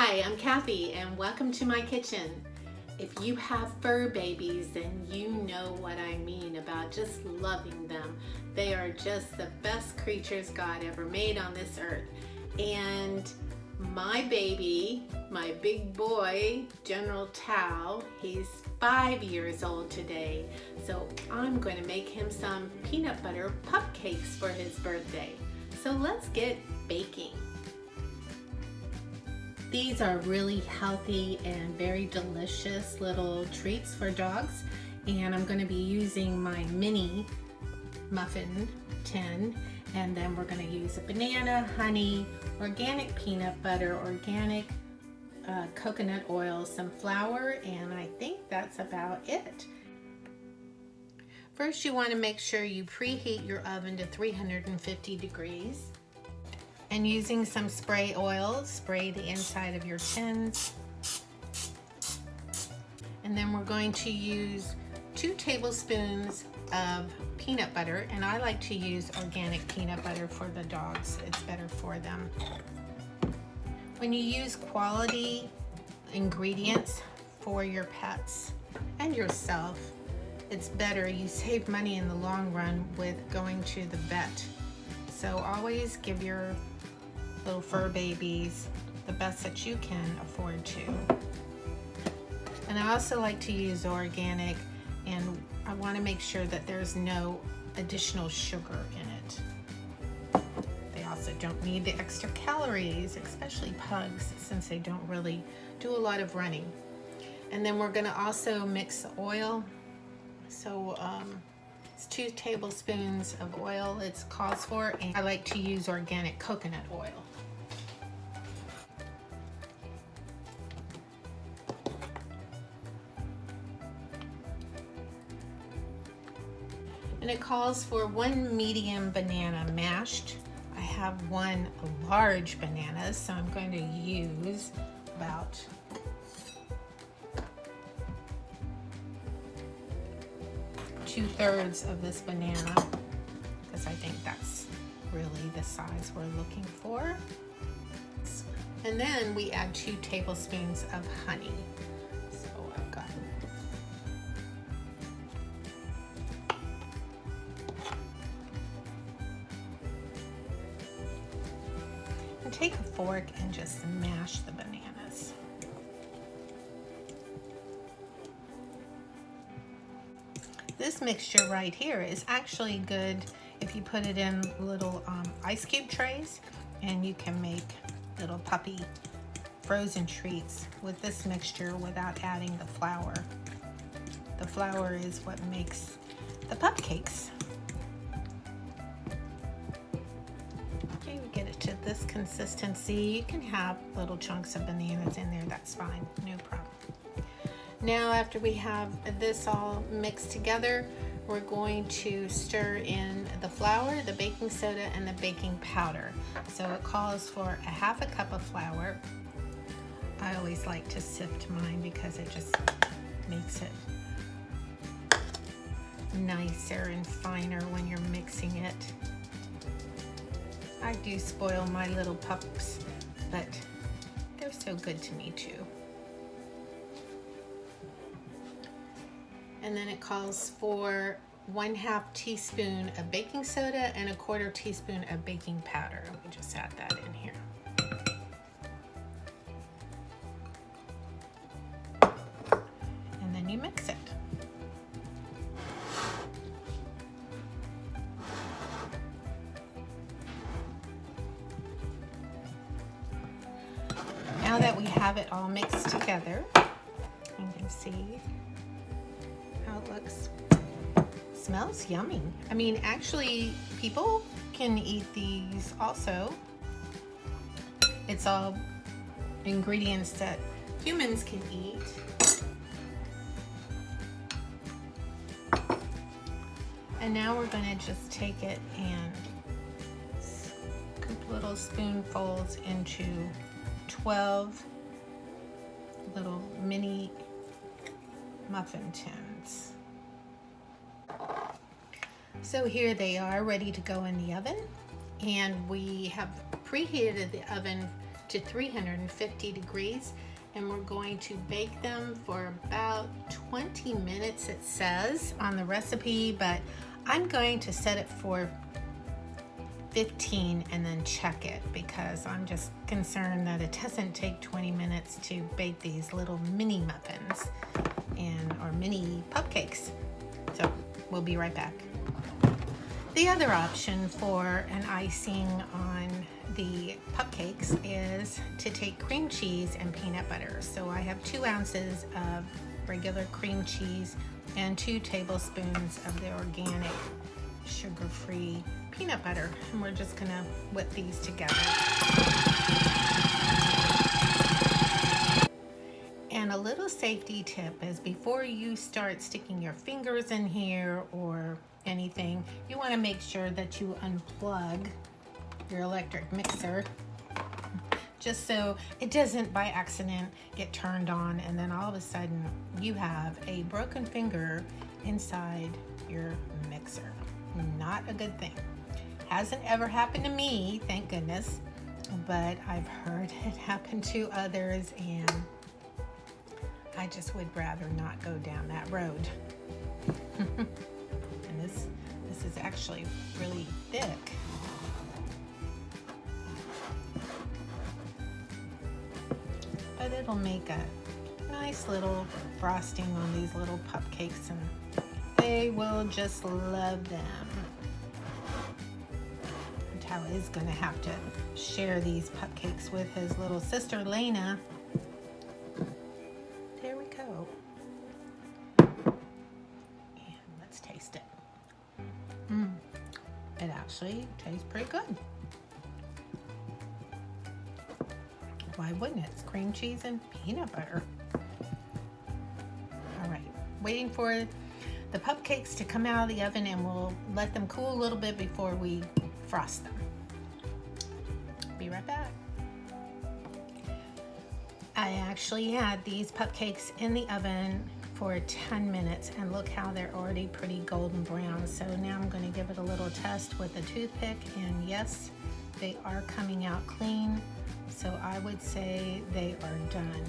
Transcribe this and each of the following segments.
Hi, I'm Kathy and welcome to my kitchen. If you have fur babies, then you know what I mean about just loving them. They are just the best creatures God ever made on this earth. And my baby, my big boy, General Tao, he's 5 years old today. So I'm going to make him some peanut butter pupcakes for his birthday. So let's get baking. These are really healthy and very delicious little treats for dogs, and I'm going to be using my mini muffin tin, and then we're going to use a banana, honey, organic peanut butter, organic coconut oil, some flour, and I think that's about it. First, you want to make sure you preheat your oven to 350 degrees. And using some spray oil, spray the inside of your tins. And then we're going to use 2 tablespoons of peanut butter, and I like to use organic peanut butter for the dogs. It's better for them. When you use quality ingredients for your pets and yourself, it's better. You save money in the long run with going to the vet. So always give your little fur babies the best that you can afford to. And I also like to use organic, and I want to make sure that there's no additional sugar in it. They also don't need the extra calories, especially pugs, since they don't really do a lot of running. And then we're going to also mix the oil. So it's 2 tablespoons of oil it calls for, and I like to use organic coconut oil. And it calls for 1 medium banana mashed. I have 1 large banana, so I'm going to use about 2/3 of this banana, because I think that's really the size we're looking for. And then we add 2 tablespoons of honey. So I've got and take a fork and just mash the bananas. This mixture right here is actually good if you put it in little ice cube trays, and you can make little puppy frozen treats with this mixture without adding the flour. The flour is what makes the pupcakes. Okay, we get it to this consistency. You can have little chunks of bananas in there, that's fine, no problem. Now, after we have this all mixed together, we're going to stir in the flour, the baking soda, and the baking powder. So it calls for 1/2 cup of flour. I always like to sift mine because it just makes it nicer and finer when you're mixing it. I do spoil my little pups, but they're so good to me too. And then it calls for 1/2 teaspoon of baking soda and 1/4 teaspoon of baking powder. Let me just add that in here. And then you mix it. Now that we have it all mixed together, you can see how it looks. Smells yummy. I mean, actually, people can eat these also. It's all ingredients that humans can eat. And now we're going to just take it and scoop little spoonfuls into 12 little mini muffin tins. So here they are, ready to go in the oven, and we have preheated the oven to 350 degrees, and we're going to bake them for about 20 minutes, it says on the recipe, but I'm going to set it for 15 and then check it, because I'm just concerned that it doesn't take 20 minutes to bake these little mini muffins or mini cupcakes. So we'll be right back. The other option for an icing on the cupcakes is to take cream cheese and peanut butter. So I have 2 ounces of regular cream cheese and 2 tablespoons of the organic sugar-free peanut butter, and we're just gonna whip these together. And a little safety tip is, before you start sticking your fingers in here or anything, you want to make sure that you unplug your electric mixer, just so it doesn't by accident get turned on and then all of a sudden you have a broken finger inside your mixer. Not a good thing. Hasn't ever happened to me, thank goodness, but I've heard it happen to others, and I just would rather not go down that road. And this is actually really thick. But it'll make a nice little frosting on these little cupcakes, and they will just love them. Tao is going to have to share these cupcakes with his little sister Lena. There we go. And let's taste it. It actually tastes pretty good. Why wouldn't it? It's cream cheese and peanut butter. All right, waiting for the cupcakes to come out of the oven, and we'll let them cool a little bit before we frost them. Be right back. I actually had these cupcakes in the oven for 10 minutes, and look how they're already pretty golden brown. So now I'm going to give it a little test with a toothpick, and yes, they are coming out clean. So I would say they are done.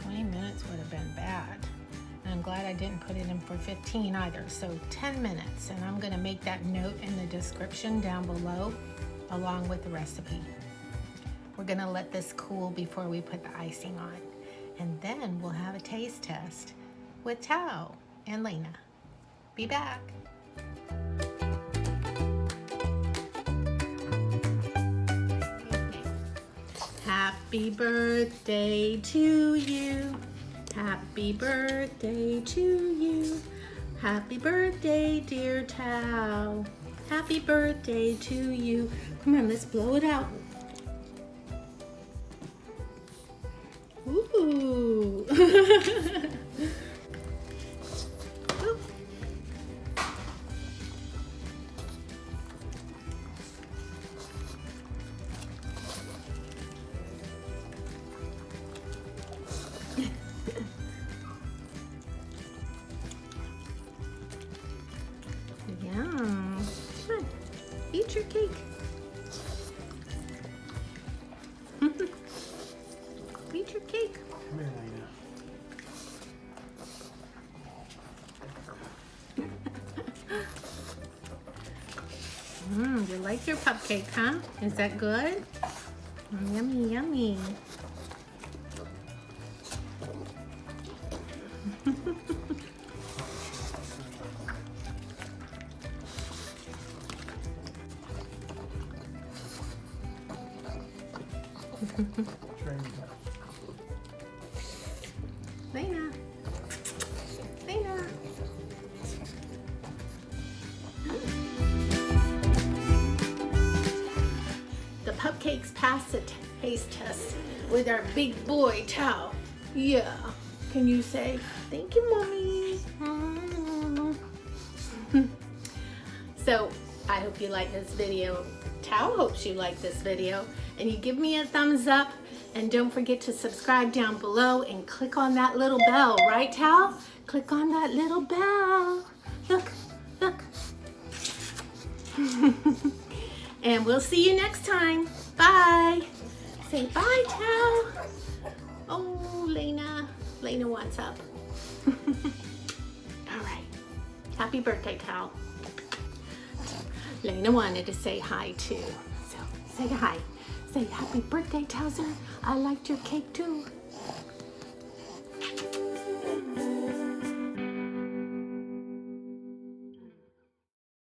20 minutes would have been bad. And I'm glad I didn't put it in for 15 either. So 10 minutes, and I'm gonna make that note in the description down below along with the recipe. We're gonna let this cool before we put the icing on. And then we'll have a taste test with Tao and Lena. Be back. Happy birthday to you. Happy birthday to you. Happy birthday, dear Tao. Happy birthday to you. Come on, let's blow it out. Ooh. Yum. Come on, eat your cake. Eat your cake. Come here, Lena. You like your cupcake, huh? Is that good? Yummy, yummy. Lena. Lena. The cupcakes passed the taste test with our big boy Tao. Yeah. Can you say thank you, Mommy? So I hope you like this video. Tao hopes you like this video, and you give me a thumbs up, and don't forget to subscribe down below and click on that little bell, right Tao? Click on that little bell. Look, look. And we'll see you next time. Bye. Say bye, Tao. Oh, Lena. Lena wants up. All right. Happy birthday, Tao. Lena wanted to say hi too. So say hi. Say happy birthday, Towser. I liked your cake too.